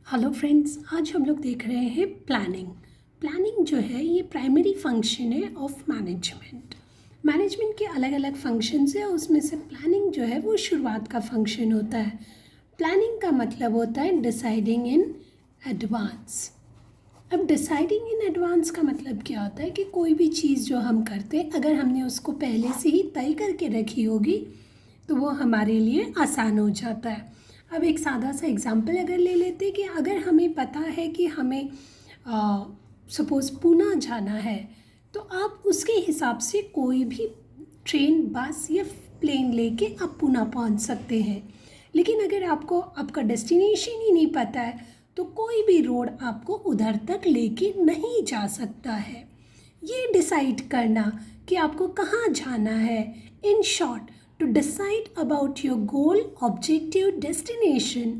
Hello friends, आज हम लोग देख रहे हैं प्लानिंग। प्लानिंग जो है ये प्राइमरी फंक्शन है ऑफ मैनेजमेंट। मैनेजमेंट के अलग अलग फंक्शंस है, उसमें से प्लानिंग जो है वो शुरुआत का फंक्शन होता है। प्लानिंग का मतलब होता है डिसाइडिंग इन एडवांस। अब डिसाइडिंग इन एडवांस का मतलब क्या होता है कि कोई भी चीज़ जो हम करते हैं अगर हमने उसको पहले से ही तय करके रखी होगी तो वो हमारे लिए आसान हो जाता है। अब एक सादा सा एग्जांपल अगर ले लेते हैं कि अगर हमें पता है कि हमें सपोज़ पूना जाना है तो आप उसके हिसाब से कोई भी ट्रेन, बस या प्लेन लेके आप पूना पहुंच सकते हैं। लेकिन अगर आपको आपका डेस्टिनेशन ही नहीं पता है तो कोई भी रोड आपको उधर तक लेके नहीं जा सकता है। ये डिसाइड करना कि आपको कहाँ जाना है, in short to decide about your goal, objective, destination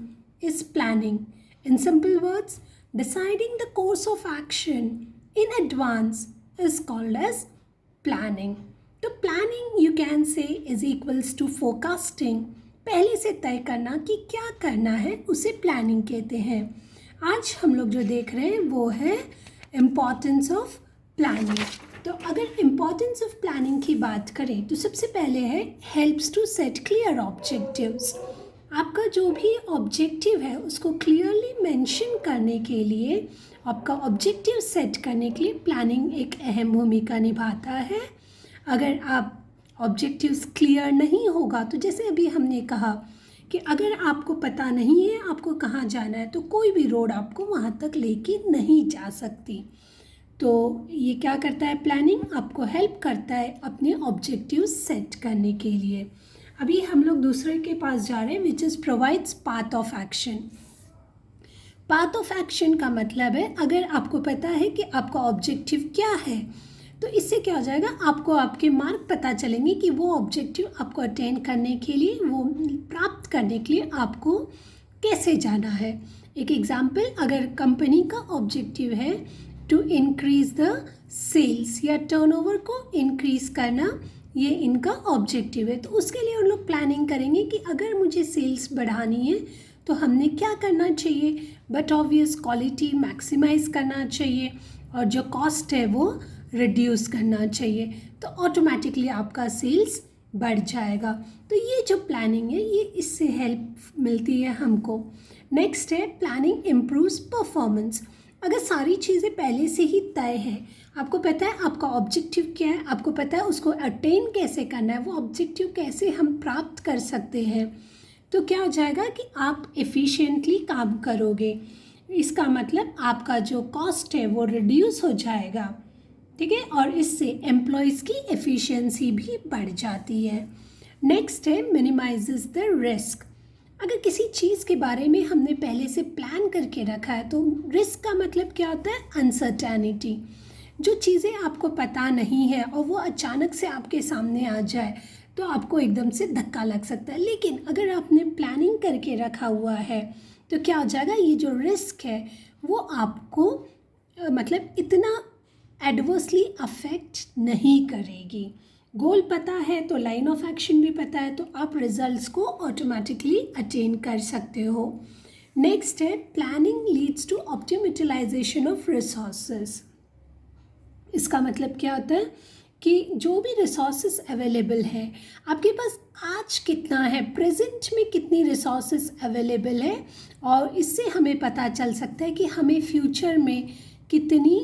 is planning. In simple words, deciding the course of action in advance is called as planning. तो planning you can say is equals to forecasting. पहले से तय करना कि क्या करना है उसे planning कहते हैं। आज हम लोग जो देख रहे हैं वो है importance of planning। तो अगर इम्पॉर्टेंस ऑफ प्लानिंग की बात करें तो सबसे पहले है helps to set clear objectives. आपका जो भी ऑब्जेक्टिव है उसको क्लियरली मेंशन करने के लिए, आपका ऑब्जेक्टिव सेट करने के लिए प्लानिंग एक अहम भूमिका निभाता है। अगर आप ऑब्जेक्टिव्स क्लियर नहीं होगा तो जैसे अभी हमने कहा कि अगर आपको पता नहीं है आपको कहाँ जाना है तो कोई भी रोड आपको वहाँ तक लेके नहीं जा सकती। तो ये क्या करता है, प्लानिंग आपको हेल्प करता है अपने ऑब्जेक्टिव सेट करने के लिए। अभी हम लोग दूसरे के पास जा रहे हैं which is provides path of action. Path of action का मतलब है अगर आपको पता है कि आपका ऑब्जेक्टिव क्या है तो इससे क्या हो जाएगा, आपको आपके मार्ग पता चलेंगे कि वो ऑब्जेक्टिव आपको अटेन करने के लिए, वो प्राप्त करने के लिए आपको कैसे जाना है। एक एग्जाम्पल, अगर कंपनी का ऑब्जेक्टिव है टू इंक्रीज द सेल्स या टर्नओवर को इंक्रीज करना, ये इनका ऑब्जेक्टिव है, तो उसके लिए उन लोग प्लानिंग करेंगे कि अगर मुझे सेल्स बढ़ानी है तो हमने क्या करना चाहिए, बट ऑब्वियस क्वालिटी मैक्सिमाइज करना चाहिए और जो कॉस्ट है वो रिड्यूस करना चाहिए, तो ऑटोमेटिकली आपका सेल्स बढ़ जाएगा। तो ये जो प्लानिंग है ये इससे हेल्प मिलती है हमको। नेक्स्ट है प्लानिंग इम्प्रूव्स परफॉर्मेंस। अगर सारी चीज़ें पहले से ही तय है, आपको पता है आपका ऑब्जेक्टिव क्या है, आपको पता है उसको अटेन कैसे करना है, वो ऑब्जेक्टिव कैसे हम प्राप्त कर सकते हैं, तो क्या हो जाएगा कि आप एफिशिएंटली काम करोगे। इसका मतलब आपका जो कॉस्ट है वो रिड्यूस हो जाएगा, ठीक है, और इससे एम्प्लॉयज़ की एफिशिएंसी भी बढ़ जाती है। नेक्स्ट है मिनिमाइजेस द रिस्क। अगर किसी चीज़ के बारे में हमने पहले से प्लान करके रखा है तो रिस्क का मतलब क्या होता है, अनसर्टेनिटी। जो चीज़ें आपको पता नहीं है और वो अचानक से आपके सामने आ जाए तो आपको एकदम से धक्का लग सकता है। लेकिन अगर आपने प्लानिंग करके रखा हुआ है तो क्या हो जाएगा, ये जो रिस्क है वो आपको मतलब इतना एडवर्सली अफेक्ट नहीं करेगी। गोल पता है तो लाइन ऑफ एक्शन भी पता है तो आप रिजल्ट्स को ऑटोमेटिकली अटेन कर सकते हो। नेक्स्ट है planning leads to optimum utilisation of resources. इसका मतलब क्या होता है कि जो भी रिसोर्सेज अवेलेबल है आपके पास आज कितना है, प्रेजेंट में कितनी रिसोर्सेज अवेलेबल है, और इससे हमें पता चल सकता है कि हमें फ्यूचर में कितनी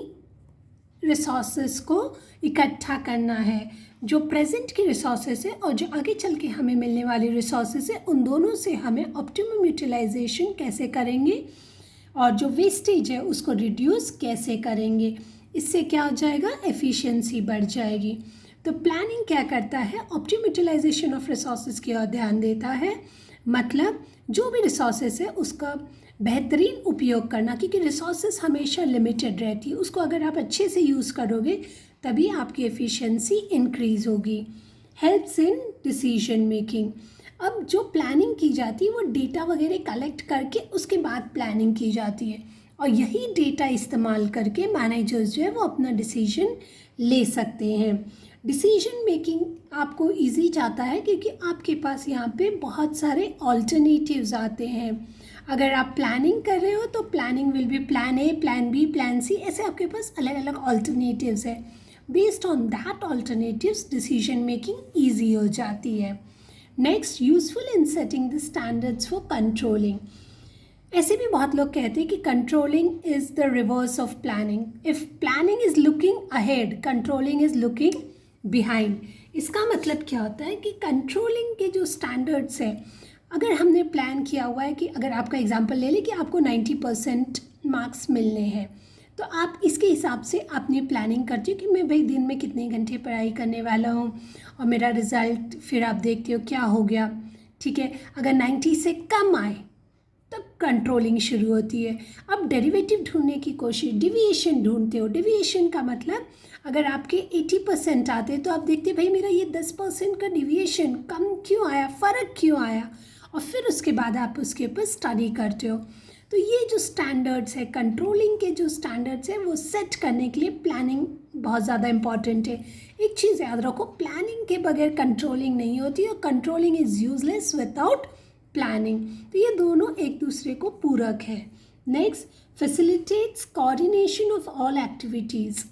रिसोर्सेज को इकट्ठा करना है। जो प्रेजेंट की रिसोर्सेज है और जो आगे चल के हमें मिलने वाली रिसोर्सेज है उन दोनों से हमें ऑप्टिमम यूटिलाइजेशन कैसे करेंगे और जो वेस्टेज है उसको रिड्यूस कैसे करेंगे, इससे क्या हो जाएगा, एफिशिएंसी बढ़ जाएगी। तो प्लानिंग क्या करता है, ऑप्टिमम यूटिलाइजेशन ऑफ रिसोर्सेज की ओर ध्यान देता है। मतलब जो भी रिसोर्सेज है उसका बेहतरीन उपयोग करना, क्योंकि रिसोर्सेज हमेशा लिमिटेड रहती है, उसको अगर आप अच्छे से यूज़ करोगे तभी आपकी एफिशिएंसी इंक्रीज़ होगी। Helps in decision making. अब जो प्लानिंग की जाती है वो डेटा वगैरह कलेक्ट करके उसके बाद प्लानिंग की जाती है और यही डेटा इस्तेमाल करके मैनेजर्स जो है वो अपना डिसीजन ले सकते हैं। डिसीजन मेकिंग आपको इजी जाता है क्योंकि आपके पास यहाँ पे बहुत सारे ऑल्टरनेटिव्स आते हैं। अगर आप प्लानिंग कर रहे हो तो planning will be plan A, plan B, plan C, ऐसे आपके पास अलग अलग ऑल्टरनेटिव्स है. Based on that alternatives decision making easy हो जाती है. Next, useful in setting the standards for controlling. ऐसे भी बहुत लोग कहते हैं कि controlling is the reverse of planning. If planning is looking ahead, controlling is looking behind. इसका मतलब क्या होता है कि कंट्रोलिंग के जो स्टैंडर्ड्स है, अगर हमने प्लान किया हुआ है कि अगर आपका एग्जांपल ले लें कि आपको 90% मार्क्स मिलने हैं, तो आप इसके हिसाब से अपनी प्लानिंग करते हो कि मैं भाई दिन में कितने घंटे पढ़ाई करने वाला हूँ और मेरा रिज़ल्ट फिर आप देखते हो क्या हो गया. ठीक है, अगर 90 से कम आए तब कंट्रोलिंग शुरू होती है. अब डेरिवेटिव ढूंढने की कोशिश, डिविएशन ढूंढते हो. डिविएशन का मतलब अगर आपके 80% आते तो आप देखते भाई मेरा ये 10% का डिविएशन कम क्यों आया, फ़र्क क्यों आया, और फिर उसके बाद आप उसके ऊपर स्टडी करते हो. तो ये जो स्टैंडर्ड्स है, कंट्रोलिंग के जो स्टैंडर्ड्स है, वो सेट करने के लिए प्लानिंग बहुत ज़्यादा इंपॉर्टेंट है. एक चीज़ याद रखो, प्लानिंग के बगैर कंट्रोलिंग नहीं होती और controlling is useless without planning. तो ये दोनों एक दूसरे को पूरक है. Next, facilitates coordination of all activities.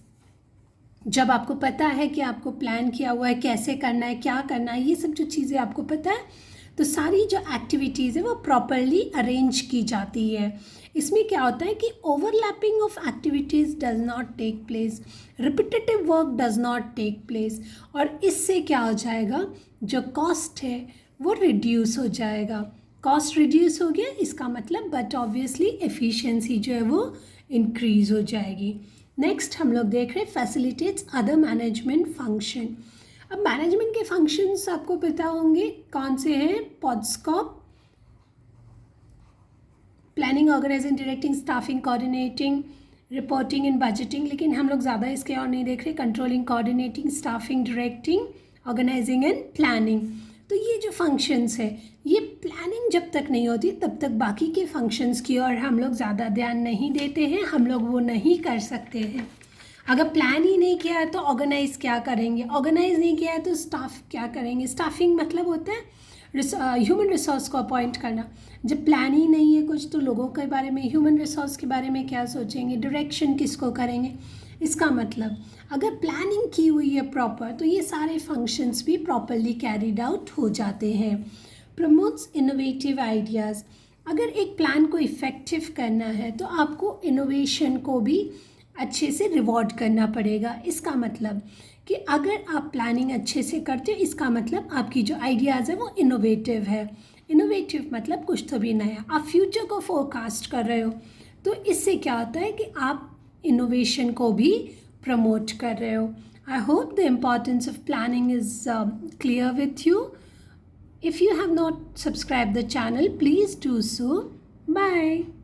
जब आपको पता है कि आपको प्लान किया हुआ है, कैसे करना है, क्या करना है, ये सब जो चीज़ें आपको पता है, तो सारी जो एक्टिविटीज़ है वो प्रॉपरली अरेंज की जाती है. इसमें क्या होता है कि overlapping of activities does not take place, repetitive work does not take place, और इससे क्या हो जाएगा, जो कॉस्ट है वो रिड्यूस हो जाएगा. कॉस्ट रिड्यूस हो गया, इसका मतलब बट ऑब्वियसली एफिशिएंसी जो है वो इंक्रीज़ हो जाएगी. नेक्स्ट हम लोग देख रहे हैं फैसिलिटेट्स अदर मैनेजमेंट फंक्शन. अब मैनेजमेंट के फंक्शंस आपको पता होंगे कौन से हैं. POSDCORB, planning, organising, directing, staffing, coordinating, reporting and budgeting. लेकिन हम लोग ज़्यादा इसके और नहीं देख रहे. Controlling, coordinating, staffing, directing, organising and planning. तो ये जो फंक्शंस है, ये प्लानिंग जब तक नहीं होती तब तक बाकी के फंक्शंस की और हम लोग ज़्यादा ध्यान नहीं देते हैं, हम लोग वो नहीं कर सकते हैं. अगर प्लान ही नहीं किया है तो ऑर्गेनाइज क्या करेंगे, ऑर्गेनाइज नहीं किया है तो स्टाफ क्या करेंगे. स्टाफिंग मतलब होता है ह्यूमन रिसोर्स को अपॉइंट करना. जब प्लान ही नहीं है कुछ तो लोगों के बारे में, ह्यूमन रिसोर्स के बारे में क्या सोचेंगे, डायरेक्शन किसको करेंगे. इसका मतलब अगर प्लानिंग की हुई है प्रॉपर तो ये सारे फंक्शंस भी प्रॉपरली कैरिड आउट हो जाते हैं. Promotes innovative ideas. अगर एक प्लान को इफ़ेक्टिव करना है तो आपको इनोवेशन को भी अच्छे से रिवॉर्ड करना पड़ेगा. इसका मतलब कि अगर आप प्लानिंग अच्छे से करते हो, इसका मतलब आपकी जो आइडियाज़ है वो इनोवेटिव है. इनोवेटिव मतलब कुछ तो भी नया, आप फ्यूचर को फोरकास्ट कर रहे हो. तो इससे क्या होता है कि आप इनोवेशन को भी प्रमोट कर रहे हो. I hope the importance of planning is clear with you. If you have not subscribed the channel, please do so. Bye.